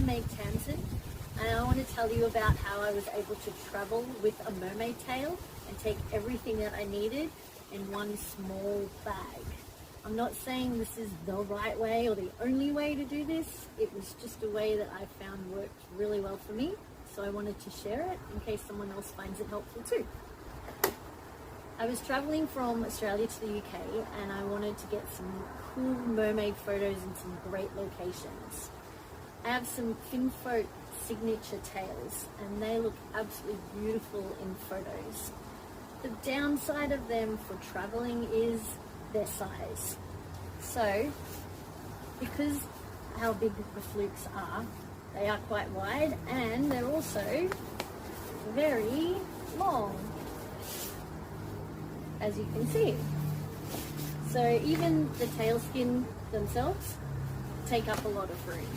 Mermaid Tail, and I want to tell you about how I was able to travel with a mermaid tail and take everything that I needed in one small bag. I'm not saying this is the right way or the only way to do this. It was just a way that I found worked really well for me, so I wanted to share it in case someone else finds it helpful too. I was traveling from Australia to the UK and I wanted to get some cool mermaid photos in some great locations. I have some Finfolk signature tails and they look absolutely beautiful in photos. The downside of them for traveling is their size. So, because how big the flukes are, they are quite wide and they're also very long, as you can see. So even the tail skin themselves take up a lot of room.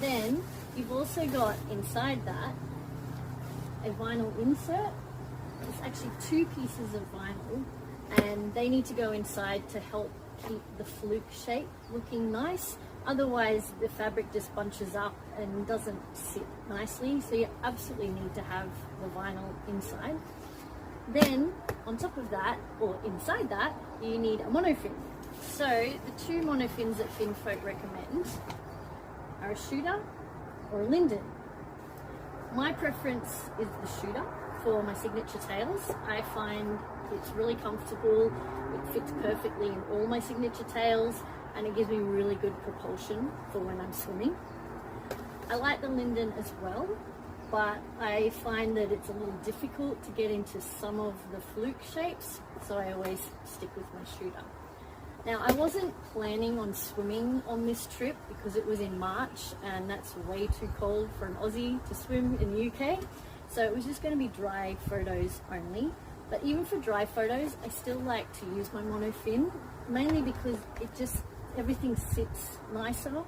Then you've also got inside that a vinyl insert. It's actually 2 pieces of vinyl and they need to go inside to help keep the fluke shape looking nice. Otherwise the fabric just bunches up and doesn't sit nicely, so you absolutely need to have the vinyl inside. Then on top of that, or inside that, you need a monofin. So the 2 monofins that Finfolk recommend are a shooter or a linden. My preference is the shooter for my signature tails. I find it's really comfortable, it fits perfectly in all my signature tails, and it gives me really good propulsion for when I'm swimming. I like the linden as well, but I find that it's a little difficult to get into some of the fluke shapes, so I always stick with my shooter. Now, I wasn't planning on swimming on this trip because it was in March and that's way too cold for an Aussie to swim in the UK, so it was just going to be dry photos only. But even for dry photos, I still like to use my monofin, mainly because everything sits nicer.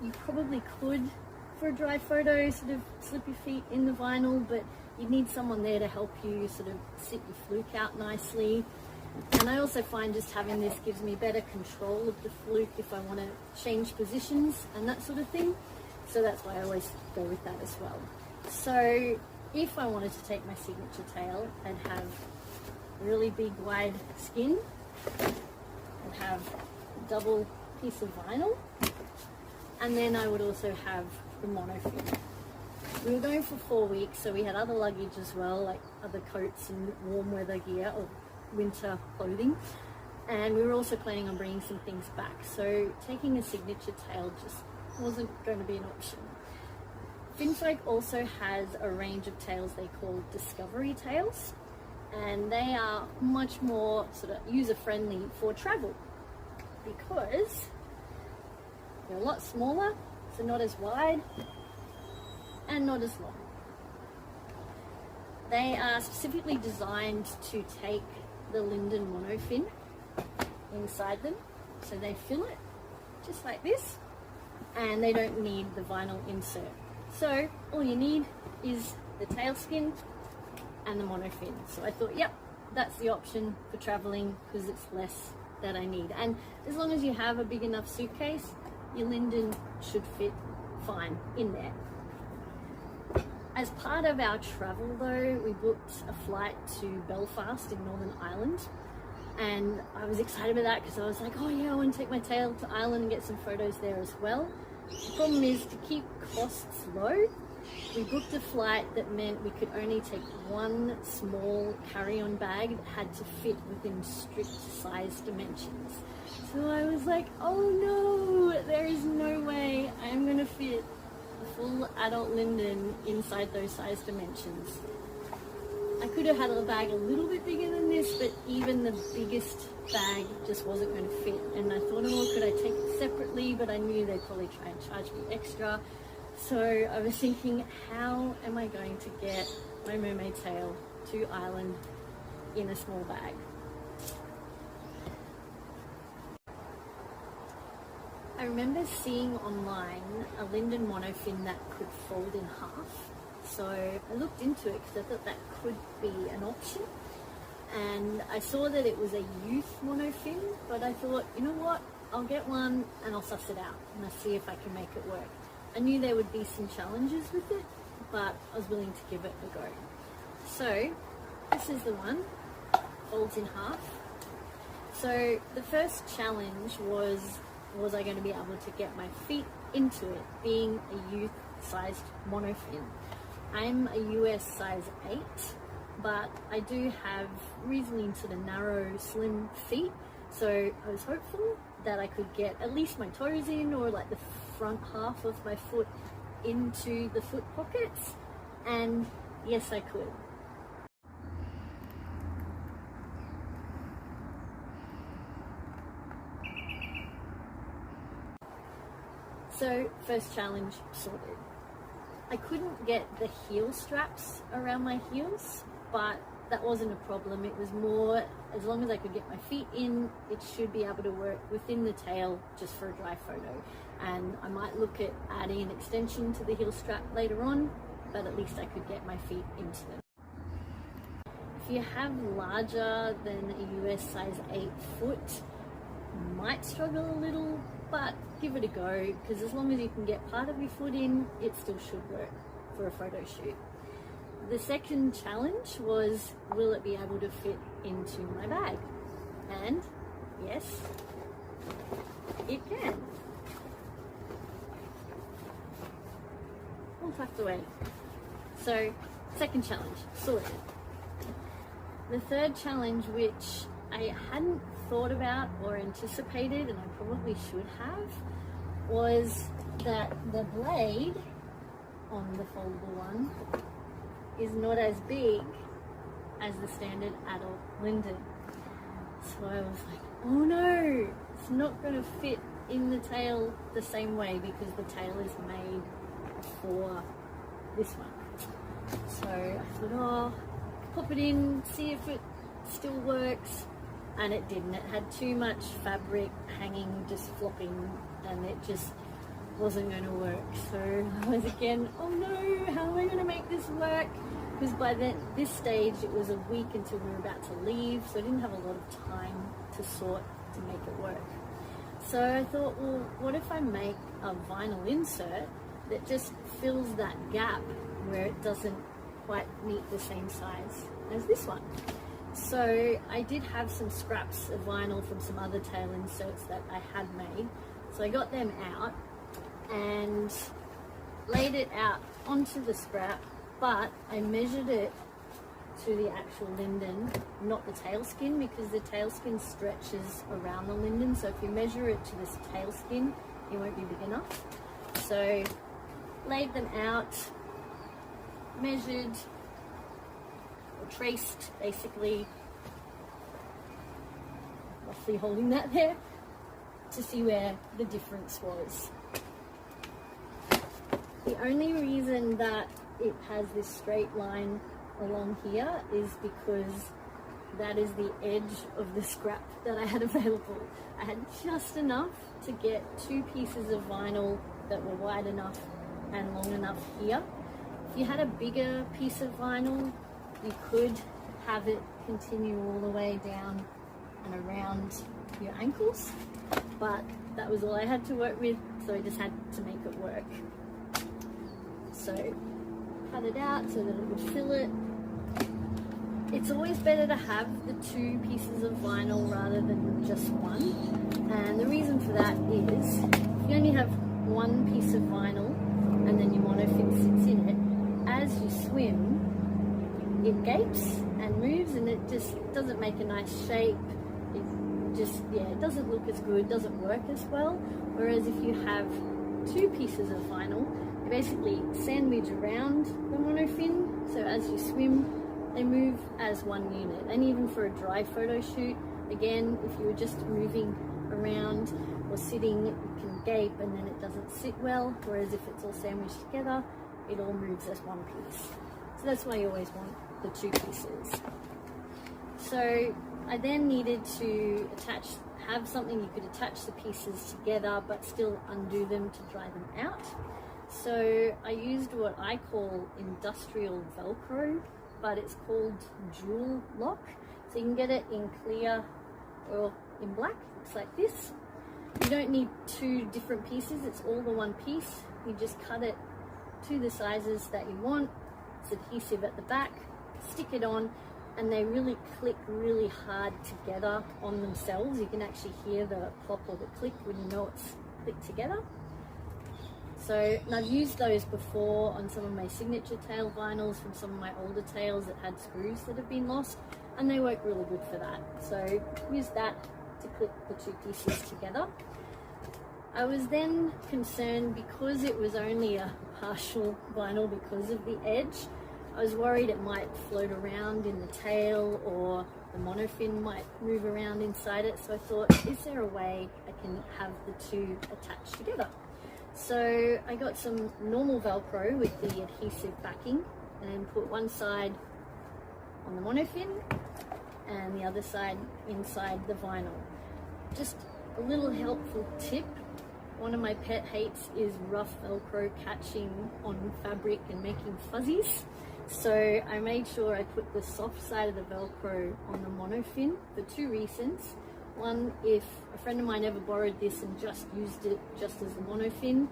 You probably could, for a dry photo, sort of slip your feet in the vinyl, but you need someone there to help you sort of sit your fluke out nicely. And I also find just having this gives me better control of the fluke if I want to change positions and that sort of thing. So that's why I always go with that as well. So if I wanted to take my signature tail, I'd have really big wide skin, I'd have a double piece of vinyl, and then I would also have the monofin. We were going for 4 weeks, so we had other luggage as well, like other coats and warm weather gear or winter clothing, and we were also planning on bringing some things back, so taking a signature tail just wasn't going to be an option. Finfolk also has a range of tails they call discovery tails, and they are much more sort of user-friendly for travel because they're a lot smaller, so not as wide and not as long. They are specifically designed to take the linden monofin inside them, so they fill it just like this, and they don't need the vinyl insert. So all you need is the tail skin and the monofin. So I thought, yep, that's the option for traveling because it's less that I need. And as long as you have a big enough suitcase, your linden should fit fine in there. As part of our travel though, we booked a flight to Belfast in Northern Ireland. And I was excited about that because I was like, oh yeah, I want to take my tail to Ireland and get some photos there as well. The problem is, to keep costs low, we booked a flight that meant we could only take one small carry-on bag that had to fit within strict size dimensions. So I was like, oh no, there is no way I'm going to fit a full adult linden inside those size dimensions. I could have had a bag a little bit bigger than this, but even the biggest bag just wasn't going to fit. And I thought, oh, could I take it separately? But I knew they'd probably try and charge me extra. So I was thinking, how am I going to get my mermaid tail to Ireland in a small bag? I remember seeing online a linden monofin that could fold in half. So I looked into it because I thought that could be an option, and I saw that it was a youth monofin, but I thought, you know what, I'll get one and I'll suss it out and I'll see if I can make it work. I knew there would be some challenges with it, but I was willing to give it a go. So this is the one, folds in half. So the first challenge was I going to be able to get my feet into it, being a youth-sized monofin. I'm a US size 8, but I do have reasonably sort of narrow, slim feet. So I was hopeful that I could get at least my toes in, or like the front half of my foot into the foot pockets. And yes, I could. So first challenge sorted. I couldn't get the heel straps around my heels, but that wasn't a problem. It was more, as long as I could get my feet in, it should be able to work within the tail just for a dry photo. And I might look at adding an extension to the heel strap later on, but at least I could get my feet into them. If you have larger than a US size 8 foot, you might struggle a little, but give it a go, because as long as you can get part of your foot in, it still should work for a photo shoot. The second challenge was, will it be able to fit into my bag? And yes, it can. All tucked away. So, second challenge, sorted. The third challenge, which I hadn't thought about or anticipated, and I probably should have, was that the blade on the foldable one is not as big as the standard adult linden. So I was like, oh no, it's not going to fit in the tail the same way, because the tail is made for this one. So I thought, oh, pop it in, see if it still works. And it didn't. It had too much fabric hanging, just flopping, and it just wasn't going to work. So I was again, oh no, how am I going to make this work? Because by this stage it was a week until we were about to leave, so I didn't have a lot of time to sort to make it work. So I thought, well, what if I make a vinyl insert that just fills that gap where it doesn't quite meet the same size as this one? So I did have some scraps of vinyl from some other tail inserts that I had made. So I got them out and laid it out onto the scrap, but I measured it to the actual linden, not the tail skin, because the tail skin stretches around the linden. So if you measure it to this tail skin, it won't be big enough. So laid them out, measured, traced, basically roughly holding that there, to see where the difference was. The only reason that it has this straight line along here is because that is the edge of the scrap that I had available. I had just enough to get 2 pieces of vinyl that were wide enough and long enough here. If you had a bigger piece of vinyl, you could have it continue all the way down and around your ankles, but that was all I had to work with, so I just had to make it work. So cut it out so that it would fill it. It's always better to have the 2 pieces of vinyl rather than just one, and the reason for that is if you only have 1 piece of vinyl and then your monofin sits in it, as you swim it gapes and moves, and it just doesn't make a nice shape. It just, yeah, it doesn't look as good, doesn't work as well. Whereas if you have 2 pieces of vinyl, they basically sandwich around the monofin, so as you swim they move as one unit. And even for a dry photo shoot, again, if you were just moving around or sitting, it can gape and then it doesn't sit well, whereas if it's all sandwiched together, it all moves as one piece. So that's why you always want the 2 pieces. So I then needed to have something you could attach the pieces together but still undo them to dry them out. So I used what I call industrial Velcro, but it's called Jewel Lock. So you can get it in clear or in black. It's like this. You don't need 2 different pieces, it's all the one piece. you just cut it to the sizes that you want. It's adhesive at the back, stick it on, and they really click really hard together on themselves. You can actually hear the pop or the click when you know it's clicked together. So, and I've used those before on some of my signature tail vinyls from some of my older tails that had screws that have been lost, and they work really good for that. So use that to clip the two pieces together. I was then concerned, because it was only a partial vinyl because of the edge, I was worried it might float around in the tail or the monofin might move around inside it. So I thought, is there a way I can have the two attached together? So I got some normal Velcro with the adhesive backing and put one side on the monofin and the other side inside the vinyl. Just a little helpful tip. One of my pet hates is rough Velcro catching on fabric and making fuzzies. So I made sure I put the soft side of the Velcro on the monofin for two reasons. One, if a friend of mine ever borrowed this and just used it just as a monofin,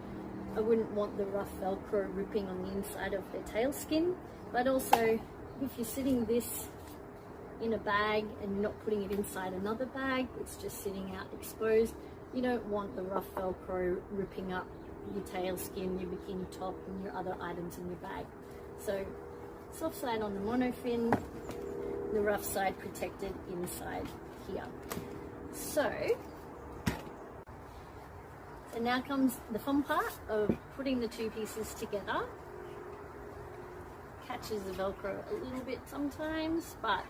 I wouldn't want the rough Velcro ripping on the inside of their tail skin. But also, if you're sitting this in a bag and you're not putting it inside another bag, it's just sitting out exposed, you don't want the rough Velcro ripping up your tail skin, your bikini top, and your other items in your bag. So, soft side on the monofin, the rough side protected inside here. So now comes the fun part of putting the two pieces together. Catches the Velcro a little bit sometimes, but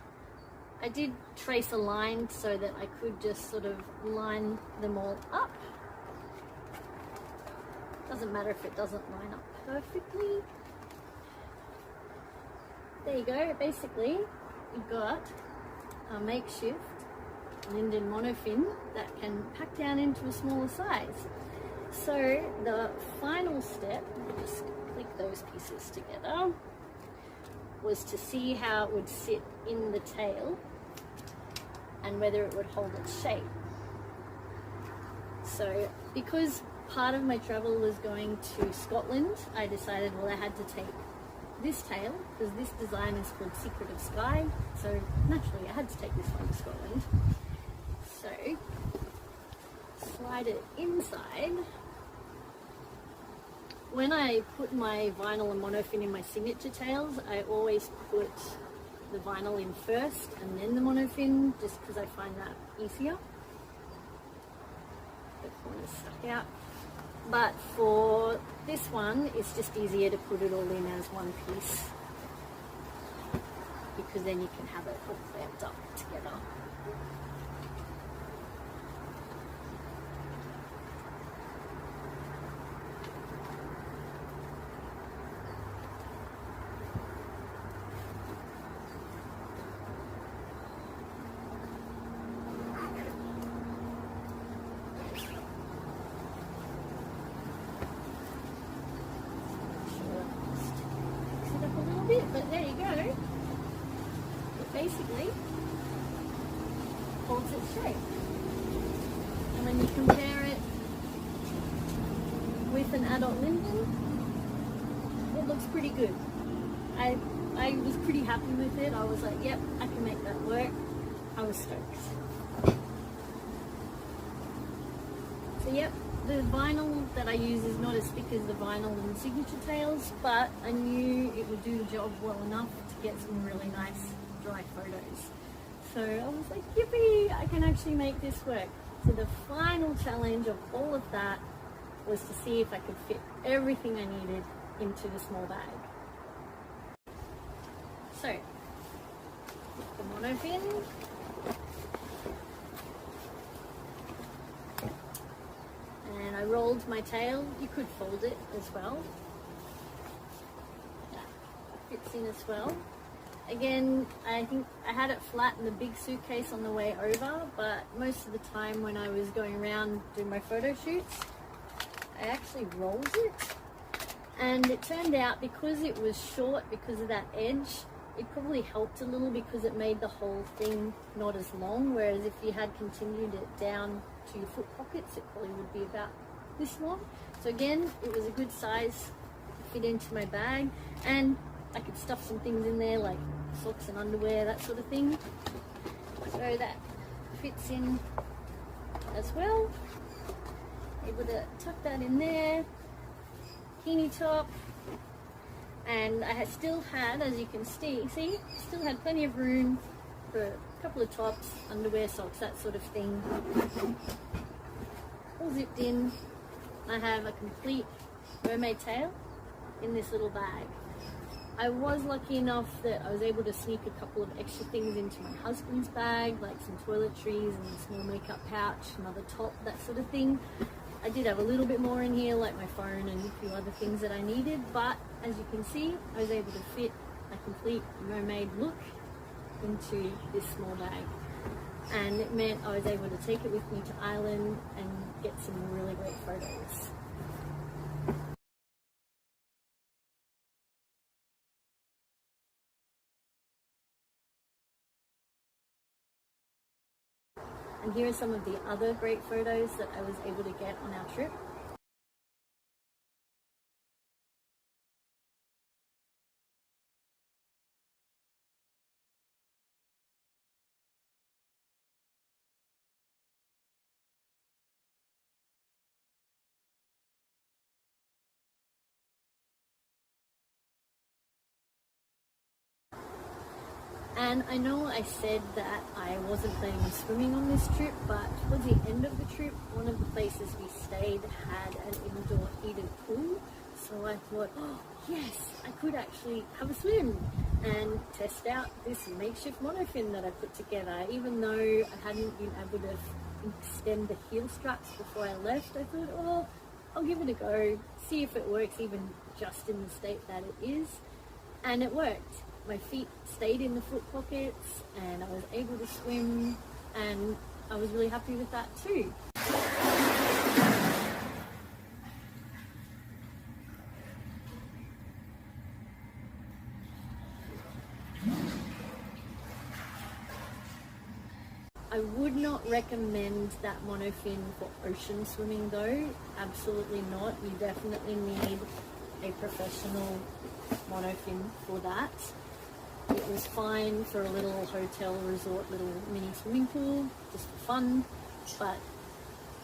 I did trace a line so that I could just sort of line them all up. Doesn't matter if it doesn't line up perfectly. There you go. Basically, you've got a makeshift linden monofin that can pack down into a smaller size. So the final step, just click those pieces together, was to see how it would sit in the tail and whether it would hold its shape. So because part of my travel was going to Scotland, I decided, well, I had to take this tail, because this design is called Secret of Sky, so naturally I had to take this one to Scotland. So slide it inside. When I put my vinyl and monofin in my signature tails, I always put the vinyl in first and then the monofin, just because I find that easier. The corner's stuck out. But for this one, it's just easier to put it all in as one piece, because then you can have it all clamped up together. But there you go. It basically holds its shape. And when you compare it with an adult linden, it looks pretty good. I was pretty happy with it. I was like, yep, I can make that work. I was stoked. So yep, the vinyl that I use is not as thick as the vinyl in the signature tails, but I knew it would do the job well enough to get some really nice dry photos. So I was like, yippee, I can actually make this work. So the final challenge of all of that was to see if I could fit everything I needed into the small bag. So, the monofin. And I rolled my tail. You could fold it as well. That fits in as well. Again, I think I had it flat in the big suitcase on the way over, but most of the time when I was going around doing my photo shoots, I actually rolled it. And it turned out, because it was short, because of that edge, it probably helped a little because it made the whole thing not as long, whereas if you had continued it down to your foot pockets, it probably would be about this long. So again, it was a good size to fit into my bag, and I could stuff some things in there like socks and underwear, that sort of thing. So that fits in as well. Able to tuck that in there. Bikini top. And I still had, as you can see, still had plenty of room for a couple of tops, underwear, socks, that sort of thing. All zipped in. I have a complete mermaid tail in this little bag. I was lucky enough that I was able to sneak a couple of extra things into my husband's bag, like some toiletries and a small makeup pouch, another top, that sort of thing. I did have a little bit more in here, like my phone and a few other things that I needed, but as you can see, I was able to fit a complete mermaid look into this small bag. And it meant I was able to take it with me to Ireland and get some really great photos. And here are some of the other great photos that I was able to get on our trip. And I know I said that I wasn't planning on swimming on this trip, but towards the end of the trip, one of the places we stayed had an indoor heated pool. So I thought, oh yes, I could actually have a swim and test out this makeshift monofin that I put together. Even though I hadn't been able to extend the heel straps before I left, I thought, oh, I'll give it a go, see if it works even just in the state that it is. And it worked. My feet stayed in the foot pockets and I was able to swim, and I was really happy with that too. I would not recommend that monofin for ocean swimming though, absolutely not. You definitely need a professional monofin for that. It was fine for a little hotel resort, little mini swimming pool, just for fun, but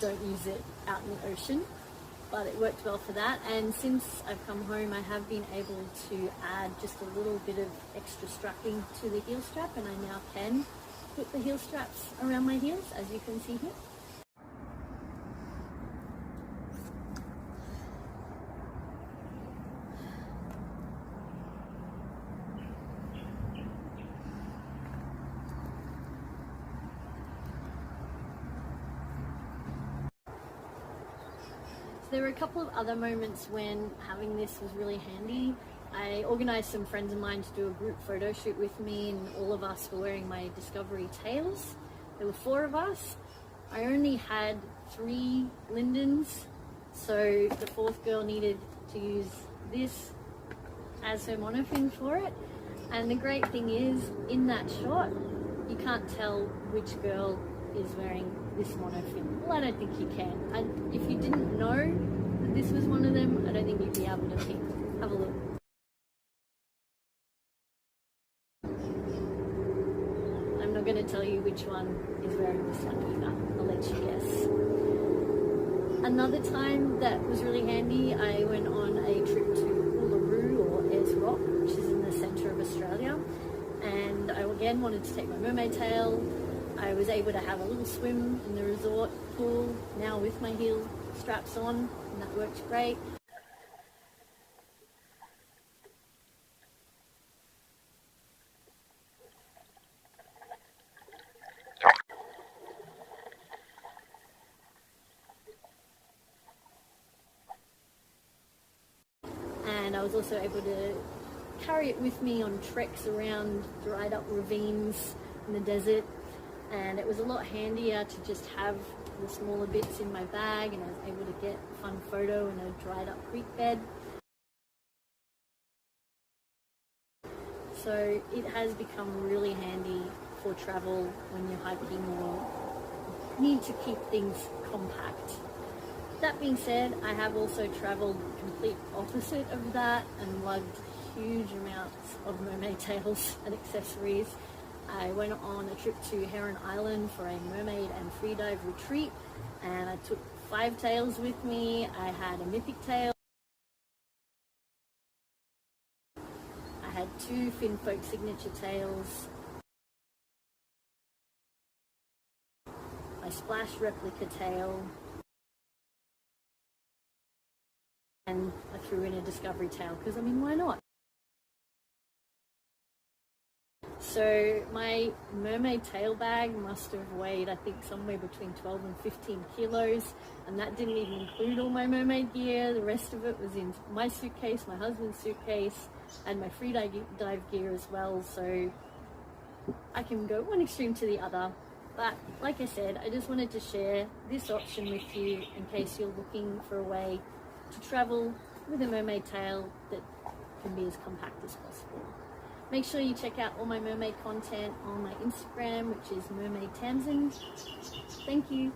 don't use it out in the ocean. But it worked well for that, and since I've come home I have been able to add just a little bit of extra strapping to the heel strap, and I now can put the heel straps around my heels, as you can see here. There were a couple of other moments when having this was really handy. I organised some friends of mine to do a group photo shoot with me, and all of us were wearing my Discovery tails. There were 4 of us. I only had 3 lindens, so the 4th girl needed to use this as her monofin for it. And the great thing is, in that shot, you can't tell which girl is wearing this monofin. Well, I don't think you can. And if you didn't know that this was one of them, I don't think you'd be able to pick. Have a look. I'm not going to tell you which one is wearing this one either. I'll let you guess. Another time that was really handy, I went on a trip to Uluru, or Ayers Rock, which is in the centre of Australia. And I again wanted to take my mermaid tail. I was able to have a little swim in the resort pool, now with my heel straps on, and that worked great. And I was also able to carry it with me on treks around dried up ravines in the desert. And it was a lot handier to just have the smaller bits in my bag, and I was able to get a fun photo in a dried up creek bed. So it has become really handy for travel when you're hiking or need to keep things compact. That being said, I have also traveled the complete opposite of that and lugged huge amounts of mermaid tails and accessories. I went on a trip to Heron Island for a mermaid and freedive retreat, and I took 5 tails with me. I had a mythic tail, I had 2 Finfolk signature tails, my splash replica tail, and I threw in a discovery tail because, I mean, why not? So my mermaid tail bag must have weighed, I think, somewhere between 12 and 15 kilos, and that didn't even include all my mermaid gear. The rest of it was in my suitcase, my husband's suitcase, and my free dive gear as well. So I can go one extreme to the other. But like I said, I just wanted to share this option with you in case you're looking for a way to travel with a mermaid tail that can be as compact as possible. Make sure you check out all my mermaid content on my Instagram, which is Mermaid Tamsin. Thank you.